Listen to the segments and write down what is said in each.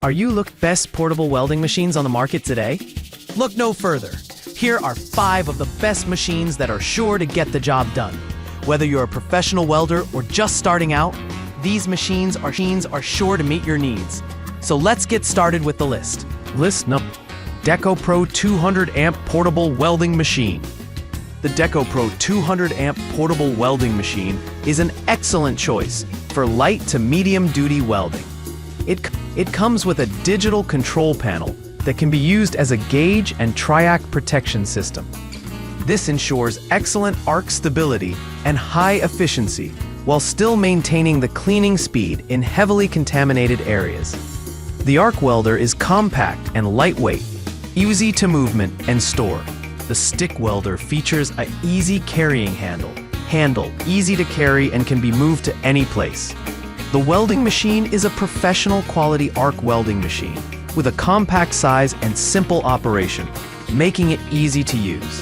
Are you looking for best portable welding machines on the market today? Look no further. Here are 5 of the best machines that are sure to get the job done. Whether you're a professional welder or just starting out, these machines are sure to meet your needs. So let's get started with the list. List number: Deco Pro 200 amp portable welding machine. The Deco Pro 200 amp portable welding machine is an excellent choice for light to medium duty welding. It comes with a digital control panel that can be used as a gauge and triac protection system. This ensures excellent arc stability and high efficiency while still maintaining the cleaning speed in heavily contaminated areas. The arc welder is compact and lightweight, easy to movement and store. The stick welder features an easy carrying handle, easy to carry and can be moved to any place. The welding machine is a professional quality arc welding machine with a compact size and simple operation, making it easy to use.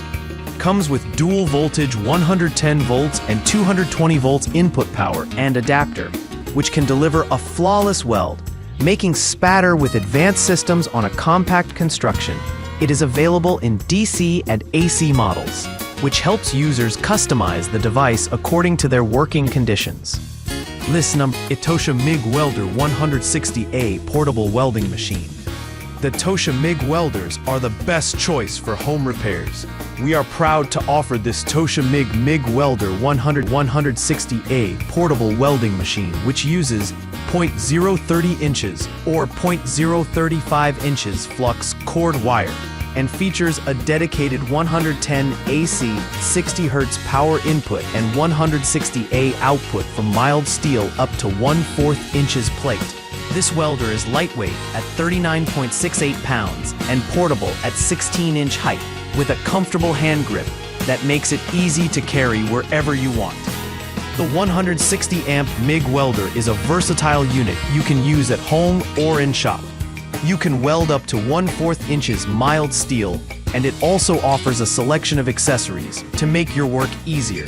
Comes with dual voltage 110 volts and 220 volts input power and adapter, which can deliver a flawless weld, making spatter with advanced systems on a compact construction. It is available in DC and AC models, which helps users customize the device according to their working conditions. List number: Tosha MIG Welder 160A portable welding machine. The Tosha MIG welders are the best choice for home repairs. We are proud to offer this Tosha MIG Welder 160A portable welding machine, which uses 0.030 inches or 0.035 inches flux cord wire and features a dedicated 110 AC 60 Hz power input and 160A output from mild steel up to 1/4 inches plate. This welder is lightweight at 39.68 pounds and portable at 16-inch height with a comfortable hand grip that makes it easy to carry wherever you want. The 160 amp MIG welder is a versatile unit you can use at home or in shop. You can weld up to 1/4 inches mild steel, and it also offers a selection of accessories to make your work easier.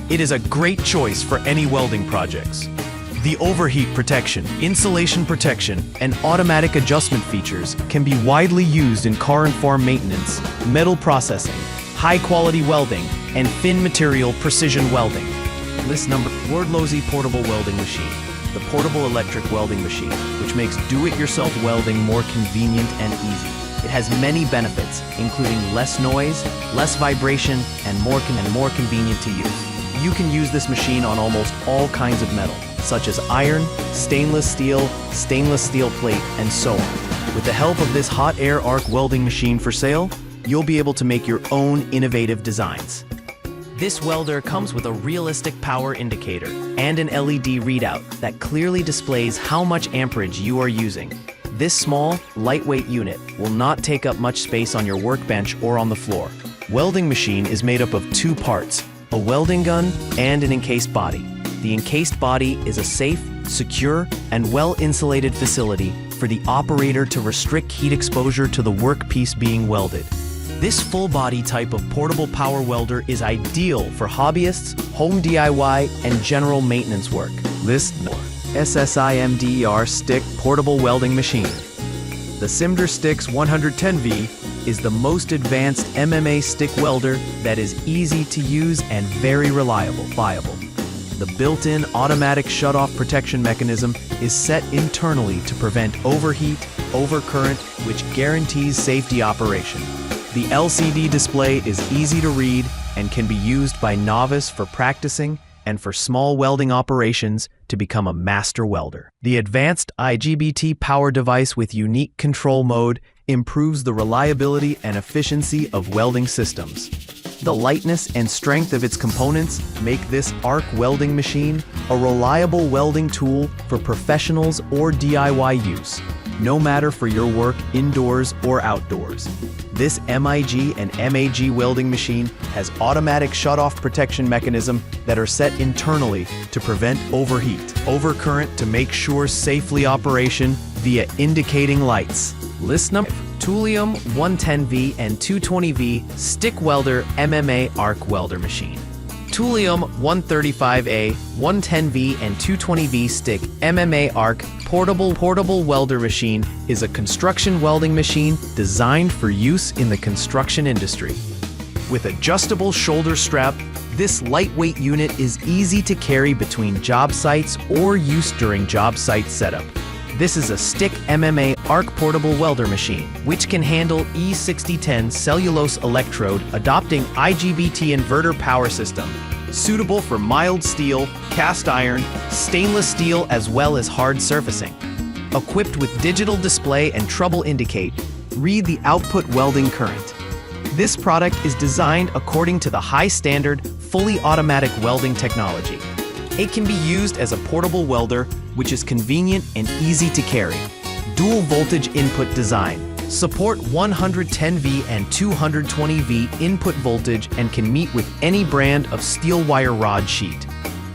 It is a great choice for any welding projects. The overheat protection, insulation protection, and automatic adjustment features can be widely used in car and farm maintenance, metal processing, high-quality welding, and thin material precision welding. List number: Wordlowsy portable welding machine. The portable electric welding machine, which makes do-it-yourself welding more convenient and easy. It has many benefits, including less noise, less vibration, and more convenient to use. You can use this machine on almost all kinds of metal, such as iron, stainless steel plate, and so on. With the help of this hot air arc welding machine for sale, you'll be able to make your own innovative designs. This welder comes with a realistic power indicator and an LED readout that clearly displays how much amperage you are using. This small, lightweight unit will not take up much space on your workbench or on the floor. Welding machine is made up of 2 parts, a welding gun and an encased body. The encased body is a safe, secure, and well-insulated facility for the operator to restrict heat exposure to the workpiece being welded. This full-body type of portable power welder is ideal for hobbyists, home DIY, and general maintenance work. List more: SSIMDER Stick Portable Welding Machine. The Simder Stix 110V is the most advanced MMA stick welder that is easy to use and very reliable. The built-in automatic shut-off protection mechanism is set internally to prevent overheat, overcurrent, which guarantees safety operation. The LCD display is easy to read and can be used by novice for practicing and for small welding operations to become a master welder. The advanced IGBT power device with unique control mode improves the reliability and efficiency of welding systems. The lightness and strength of its components make this arc welding machine a reliable welding tool for professionals or DIY use, no matter for your work indoors or outdoors. This MIG and MAG welding machine has automatic shut-off protection mechanism that are set internally to prevent overheat, overcurrent to make sure safely operation via indicating lights. List number: Thulium 110V and 220V stick welder MMA arc welder machine. Thulium 135A, 110V, and 220V stick MMA ARC portable welder machine is a construction welding machine designed for use in the construction industry. With adjustable shoulder strap, this lightweight unit is easy to carry between job sites or use during job site setup. This is a stick MMA ARC portable welder machine, which can handle E6010 cellulose electrode adopting IGBT inverter power system, suitable for mild steel, cast iron, stainless steel, as well as hard surfacing. Equipped with digital display and trouble indicate, read the output welding current. This product is designed according to the high standard, fully automatic welding technology. It can be used as a portable welder, which is convenient and easy to carry. Dual voltage input design. Support 110V and 220V input voltage and can meet with any brand of steel wire rod sheet.